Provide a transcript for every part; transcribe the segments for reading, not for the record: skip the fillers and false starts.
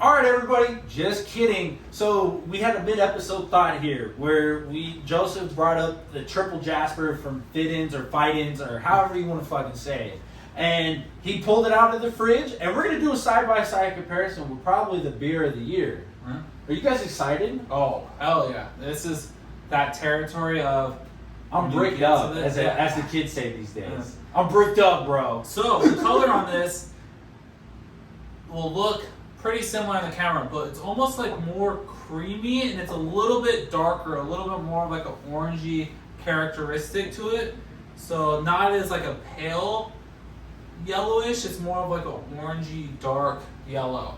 All right, everybody, just kidding. So we had a mid-episode thought here where Joseph brought up the triple Jasper from Fidens or however you want to fucking say it. And he pulled it out of the fridge, and we're going to do a side-by-side comparison with probably the beer of the year. Are you guys excited? Oh, hell yeah. This is that territory of... I'm bricked up, as the kids say these days. I'm bricked up, bro. So, the color on this will look pretty similar on the camera, but it's almost like more creamy, and it's a little bit darker, a little bit more like an orangey characteristic to it. So, not as like a pale yellowish, it's more of like an orangey dark yellow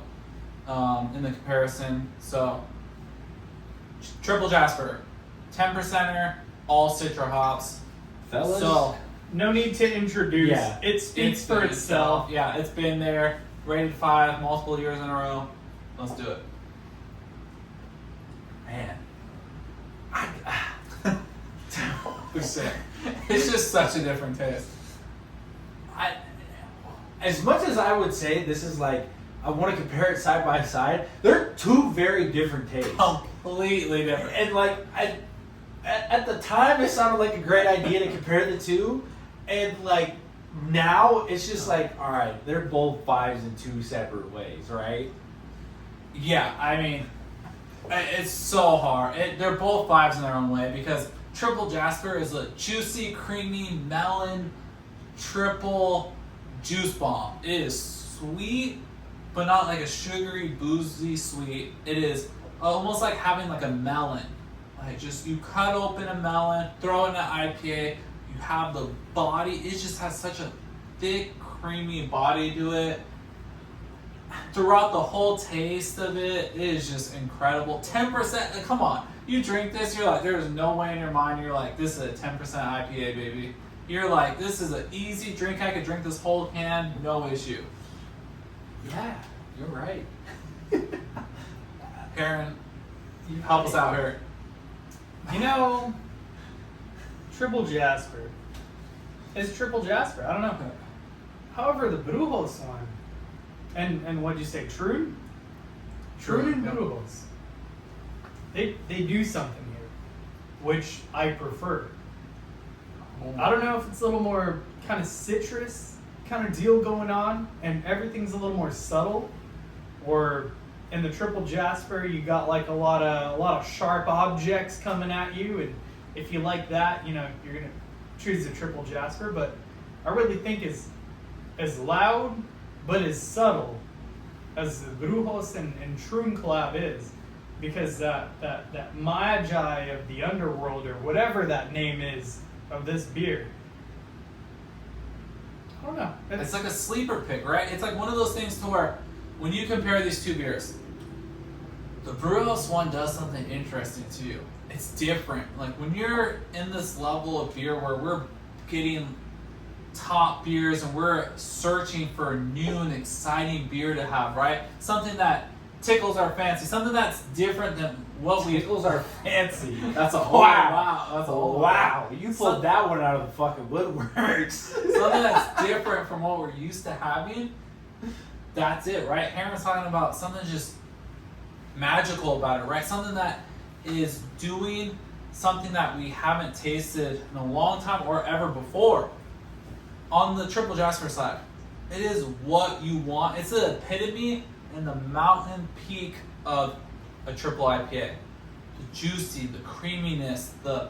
in the comparison. So, triple Jasper, 10%er, all Citra hops. Fellas? So, no need to introduce. Yeah. It speaks for itself. Yeah, it's been there. Rated 5, multiple years in a row. Let's do it. Man. It's just such a different taste. As much as I would say this is like, I want to compare it side by side, they're two very different tastes. Completely different. And like, at the time, it sounded like a great idea to compare the two. And like, now it's just like, all right, they're both 5s in 2 separate ways, right? Yeah, I mean, it's so hard. They're both 5s in their own way because triple Jasper is a juicy, creamy melon triple juice bomb. It is sweet, but not like a sugary, boozy sweet. It is almost like having like a melon. Like just you cut open a melon, throw in an IPA, you have the body. It just has such a thick, creamy body to it. Throughout the whole taste of it, it is just incredible. 10%, come on. You drink this, you're like, there's no way in your mind you're like, this is a 10% IPA, baby. You're like, this is an easy drink. I could drink this whole can, no issue. Yeah, you're right. Aaron, help us out here. You know, triple Jasper is triple Jasper. I don't know. However, the Brewhouse one, and what'd you say, Trun and Yep. Brewhouse, they do something here, which I prefer. I don't know if it's a little more kind of citrus kind of deal going on, and everything's a little more subtle, or in the triple Jasper you got like a lot of sharp objects coming at you, and if you like that, you know, you're gonna choose the triple Jasper. But I really think is as loud but as subtle as the Brewhouse and Trun collab is, because that magi of the underworld, or whatever that name is of this beer, I don't know. It's like a sleeper pick, right? It's like one of those things to where when you compare these two beers, the Brewhouse one does something interesting to you. It's different. Like when you're in this level of beer where we're getting top beers and we're searching for a new and exciting beer to have, right? Something that tickles our fancy, something that's different than what we Tickles our fancy. That's a whole Wow. That's a whole Wow. You pulled that one out of the fucking woodworks. Something that's different from what we're used to having. That's it, right? Aaron's talking about something just magical about it, right? Something that is doing something that we haven't tasted in a long time or ever before. On the triple Jasper side, it is what you want. It's the epitome and the mountain peak of a triple IPA. The juicy, the creaminess, the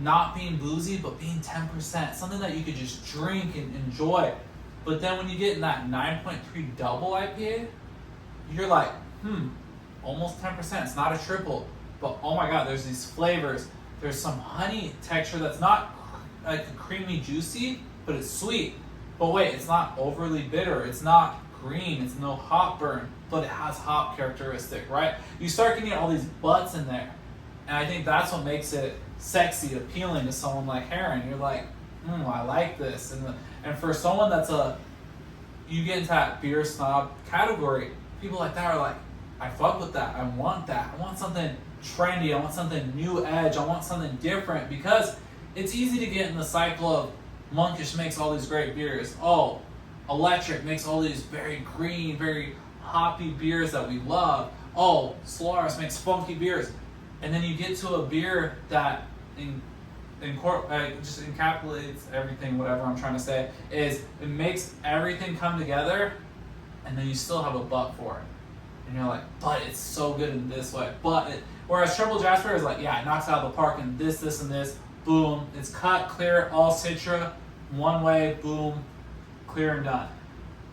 not being boozy, but being 10%. Something that you could just drink and enjoy. But then when you get in that 9.3 double IPA, you're like, almost 10%. It's not a triple. But oh my God, there's these flavors. There's some honey texture that's not like a creamy juicy, but it's sweet. But wait, it's not overly bitter. It's not green. It's no hop burn, but it has hop characteristic, right? You start getting all these butts in there. And I think that's what makes it sexy, appealing to someone like Aaron. You're like, I like this. And for someone that's you get into that beer snob category, people like that are like, I fuck with that. I want that. I want something trendy. I want something new edge. I want something different, because it's easy to get in the cycle of Monkish makes all these great beers. Oh, Electric makes all these very green, very hoppy beers that we love. Oh, Solaris makes funky beers, and then you get to a beer that just encapsulates everything. Whatever I'm trying to say is, it makes everything come together, and then you still have a but for it, and you're like, but it's so good in this way. Whereas Triple Jasper is like, yeah, it knocks out of the park in this, and this. Boom, it's cut, clear, all Citra, one way, boom, clear and done.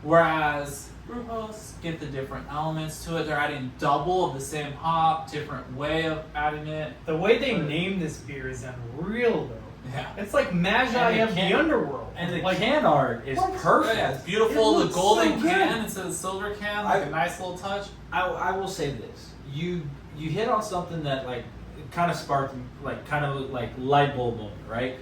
Whereas Brewhouse get the different elements to it. They're adding double of the same hop, different way of adding it. The way they name this beer is unreal, though. Yeah. It's like Magi of the underworld. And the like, can art is perfect. Yeah, it's beautiful. It The looks golden so good. can instead of the silver can, like a nice little touch. I will say this: you hit on something that like kind of sparked like kind of like light bulb moment, right?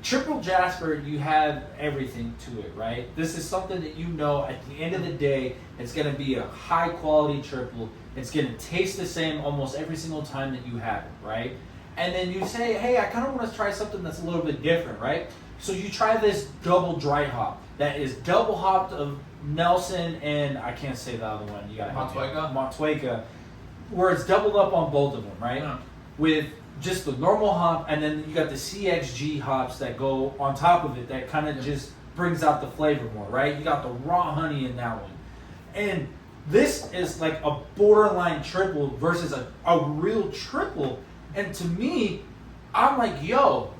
Triple Jasper, you have everything to it, right? This is something that you know at the end of the day, it's going to be a high quality triple. It's going to taste the same almost every single time that you have it, right? And then you say, hey, I kind of want to try something that's a little bit different, right? So you try this double dry hop that is double hopped of Nelson and I can't say the other one. You got Motueka, where it's doubled up on both of them, right? Yeah. With just the normal hop, and then you got the CXG hops that go on top of it that kind of just brings out the flavor more, right? You got the raw honey in that one. And this is like a borderline triple versus a real triple. And to me, I'm like, yo,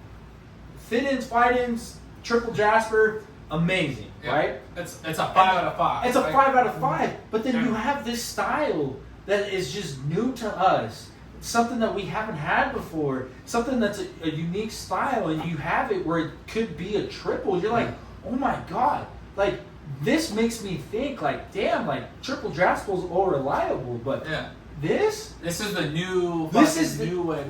Fidens, Triple Jasper, amazing, right? It's a 5 out of 5. It's a 5 out of 5. But then Yeah. you have this style that is just new to us. Something that we haven't had before, something that's a unique style, and you have it where it could be a triple. You're like, oh my god, like this makes me think, like, damn, like Triple Jasper's all reliable, but Yeah. this is the new. This is the new wave.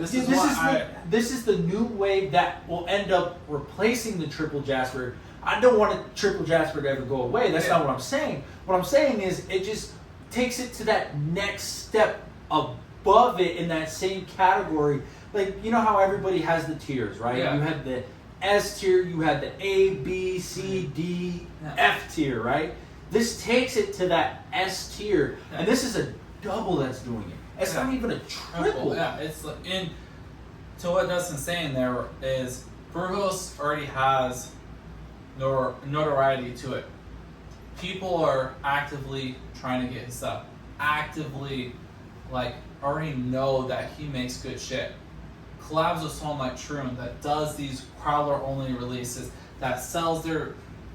This is the new wave that will end up replacing the Triple Jasper. I don't want a Triple Jasper to ever go away. That's not what I'm saying. What I'm saying is it just takes it to that next step above it in that same category. Like, you know how everybody has the tiers, right? Yeah. You have the S tier, you have the A, B, C, D, F tier, right? This takes it to that S tier, and this is a double that's doing it. It's not even a triple. Yeah, it's like to what Dustin's saying there is Brewhouse already has notoriety to it. People are actively trying to get his stuff. Actively, like, already know that he makes good shit. Collabs with someone like Troon that does these crowler only releases, that sells their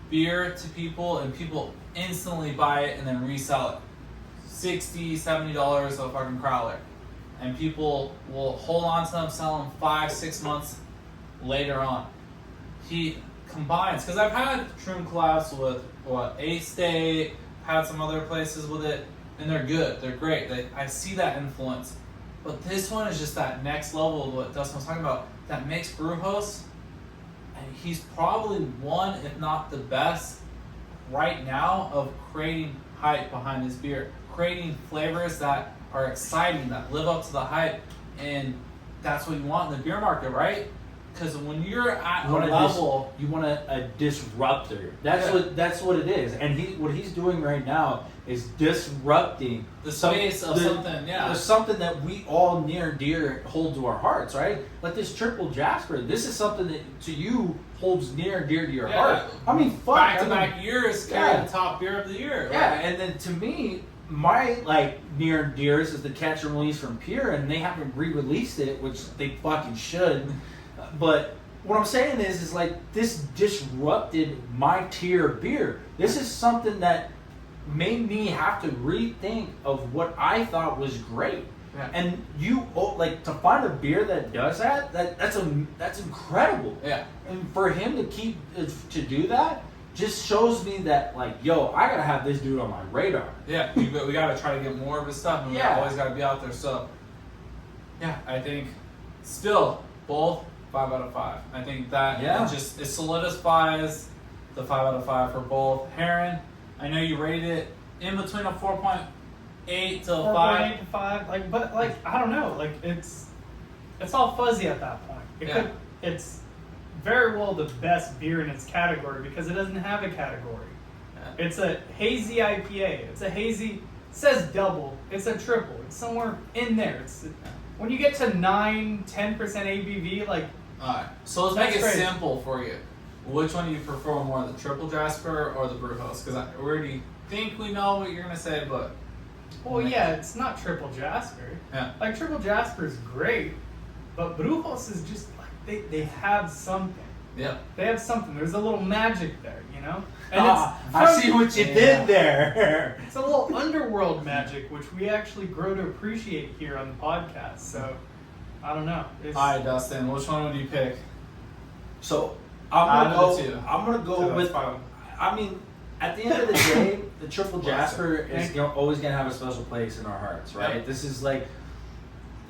beer to people and people instantly buy it and then resell it. $60, $70 a fucking crowler. And people will hold on to them, sell them 5-6 months later on. He combines, because I've had Troon collabs with A-State, had some other places with it, and they're good, they're great. I see that influence. But this one is just that next level of what Dustin was talking about that makes Brewhouse, and he's probably one, if not the best, right now of creating hype behind his beer, creating flavors that are exciting, that live up to the hype, and that's what you want in the beer market, right? Because when you're at a level, you want a disruptor. That's what it is. And what he's doing right now is disrupting the space of something. Yeah, there's something that we all near and dear hold to our hearts, right? Like this Triple Jasper. This is something that to you holds near and dear to your heart. I mean, fuck, back-to-back years carry the top beer of the year. Yeah, and then to me, my like near and dearest is the Catch and Release from Pure, and they haven't re-released it, which they fucking should. But what I'm saying is like this disrupted my tier of beer. This is something that made me have to rethink of what I thought was great. Yeah. And you like to find a beer that does that's incredible. Yeah. And for him to do that just shows me that like, yo, I gotta have this dude on my radar. Yeah, we gotta try to get more of his stuff, and we always gotta be out there. So yeah, I think still both 5 out of 5. I think that it solidifies the 5 out of 5 for both. Heron, I know you rated it in between a 4.8 to a 5. 4.8 to 5. Like, but like I don't know. Like it's all fuzzy at that point. It's very well the best beer in its category because it doesn't have a category. Yeah. It's a hazy IPA. It's a hazy says double. It's a triple. It's somewhere in there. It's when you get to 9-10% ABV, like. Alright, so let's make That's it crazy. simple for you. Which one do you prefer more, the Triple Jasper or the Brew House? Because I already think we know what you're gonna say, but Well, yeah, it's not Triple Jasper. yeah, Like Triple Jasper is great, but Brewhouse is just like they have something. yeah. They have something. There's a little magic there, you know. And I see what you Yeah. did there. It's a little underworld magic, which we actually grow to appreciate here on the podcast. So, I don't know. It's, Alright, Dustin, which one would you pick? So I'm Out gonna of go. the two. I'm gonna go So that's with. fine. I mean, at the end of the day, the Triple Jasper is Thank you. always gonna have a special place in our hearts, right? Yep. This is like.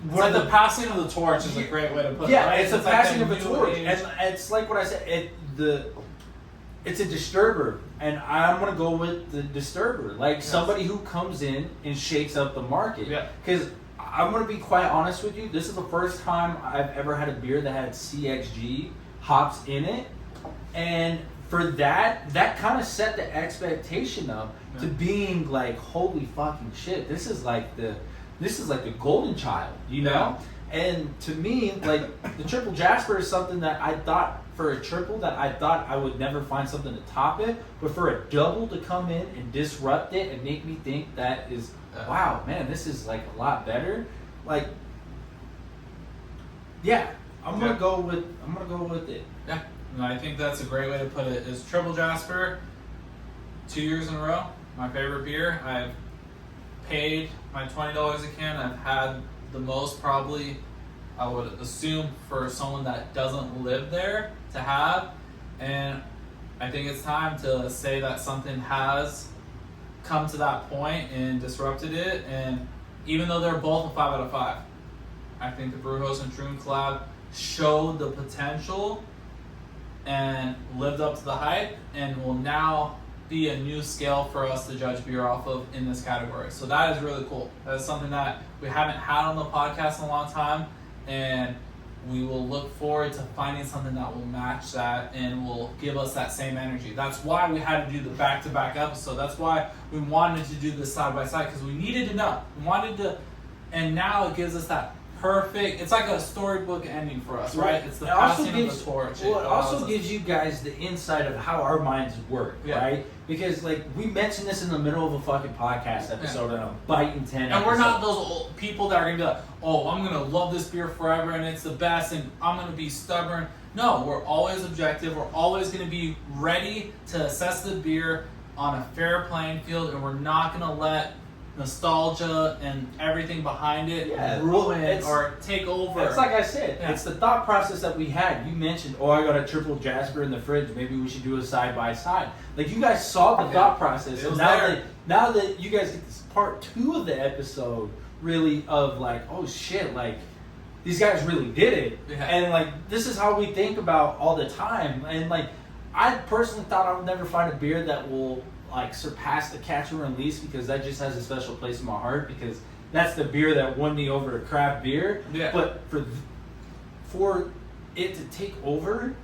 It's like the passing of the torch is a great way to put Yeah, it, right? it's a like passing that of a new torch, age- and it's like what I said. It's a disturber, and I'm gonna go with the disturber, like Yes. somebody who comes in and shakes up the market. Yeah. Because I'm gonna be quite honest with you. This is the first time I've ever had a beer that had CXG hops in it, and for that kind of set the expectation up to Yeah. being like, holy fucking shit, this is like the golden child, you know? And to me, like the Triple Jasper is something that I thought for a triple that I thought I would never find something to top it, but for a double to come in and disrupt it and make me think that is, wow, man, this is like a lot better. Like, yeah, I'm gonna go with it. Yeah, and I think that's a great way to put it. Is Triple Jasper 2 years in a row my favorite beer. I've paid my $20 a can. I've had the most probably, I would assume, for someone that doesn't live there to have, and I think it's time to say that something has come to that point and disrupted it. And even though they're both a 5 out of 5, I think the Brewhouse and Troon collab showed the potential and lived up to the hype, and will now be a new scale for us to judge beer off of in this category. So that is really cool. That is something that we haven't had on the podcast in a long time, and we will look forward to finding something that will match that and will give us that same energy. That's why we had to do the back-to-back episode. That's why we wanted to do this side by side, because we needed to know. We wanted to, and now it gives us that perfect, it's like a storybook ending for us, right? It's the It also passing of the torch. Well, it also allows us- gives you guys the insight of how our minds work, Yeah. right? Because like we mentioned this in the middle of a fucking podcast episode and a biting 10. And we're not episode. those old people that are gonna be like, oh, I'm gonna love this beer forever and it's the best and I'm gonna be stubborn. No, we're always objective. We're always gonna be ready to assess the beer on a fair playing field, and we're not gonna let nostalgia and everything behind it Yeah, ruin it's- or take over. It's like I said, Yeah. it's the thought process that we had. You mentioned, oh, I got a Triple Jasper in the fridge. Maybe we should do a side by side. Like you guys saw the Yeah. thought process, It and was now there. that you guys get this part 2 of the episode, really of like, oh shit, like these guys really did it, Yeah. and like this is how we think about all the time. And like I personally thought I would never find a beer that will like surpass the Catch and Release, because that just has a special place in my heart, because that's the beer that won me over to craft beer. Yeah. But for it to take over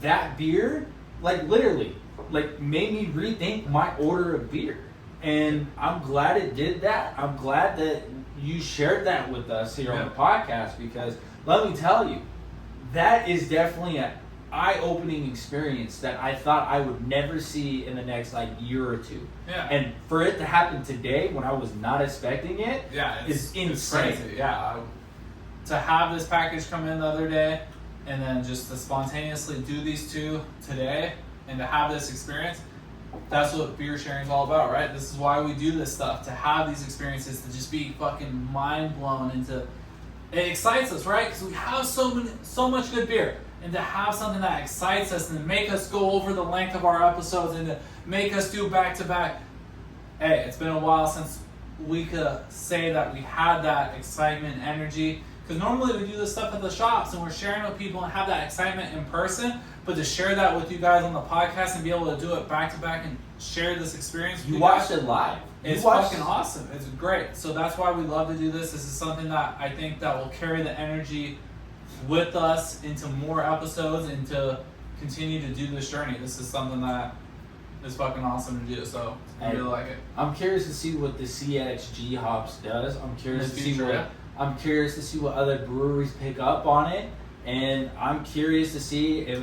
that beer, like literally, like made me rethink my order of beer. And I'm glad it did that. I'm glad that you shared that with us here on Yeah. the podcast, because let me tell you, that is definitely an eye-opening experience that I thought I would never see in the next like year or two. Yeah. And for it to happen today when I was not expecting it, Yeah, is insane. crazy. Yeah, to have this package come in the other day, and then just to spontaneously do these two today, and to have this experience, that's what beer sharing is all about, right? This is why we do this stuff, to have these experiences, to just be fucking mind blown, and to it excites us, right? Because we have so much good beer. And to have something that excites us and to make us go over the length of our episodes and to make us do back to back. Hey, it's been a while since we could say that we had that excitement, energy. Because normally we do this stuff at the shops and we're sharing with people and have that excitement in person. But to share that with you guys on the podcast and be able to do it back to back and share this experience with You you watched guys, it live. it's fucking awesome. It's great. So that's why we love to do this. This is something that I think that will carry the energy with us into more episodes and to continue to do this journey. This is something that It's fucking awesome to do. So I really like it. I'm curious to see what the CXG hops does. I'm curious In the to future, see what yeah. I'm curious to see what other breweries pick up on it, and I'm curious to see if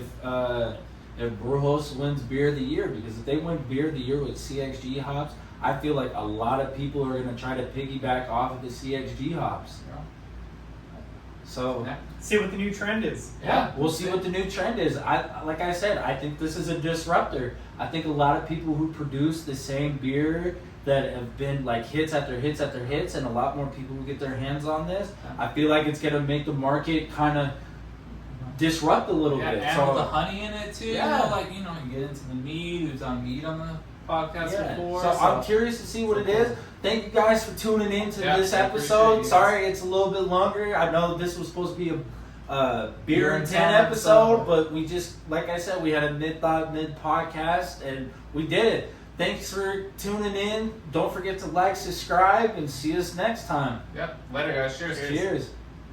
Brewhost wins Beer of the Year, because if they win Beer of the Year with CXG hops, I feel like a lot of people are gonna try to piggyback off of the CXG hops. Yeah. So. Yeah. See what the new trend is. Yeah, we'll see what the new trend is. Like I said, I think this is a disruptor. I think a lot of people who produce the same beer that have been like hits after hits after hits, and a lot more people who get their hands on this, I feel like it's gonna make the market kind of disrupt a little Yeah, bit. and So with the honey in it too. Yeah. You know, like, you know, you get into the mead. We've done mead on the podcast yeah. before. So I'm curious to see what it is. Thank you guys for tuning in to Yeah, this I appreciate episode. you guys. Sorry it's a little bit longer. I know this was supposed to be a beer and 10 episode. episode, but we just, like I said, we had a mid-thought, mid-podcast, and we did it. Thanks for tuning in. Don't forget to like, subscribe, and see us next time. Yep. Later, guys. Cheers. Cheers.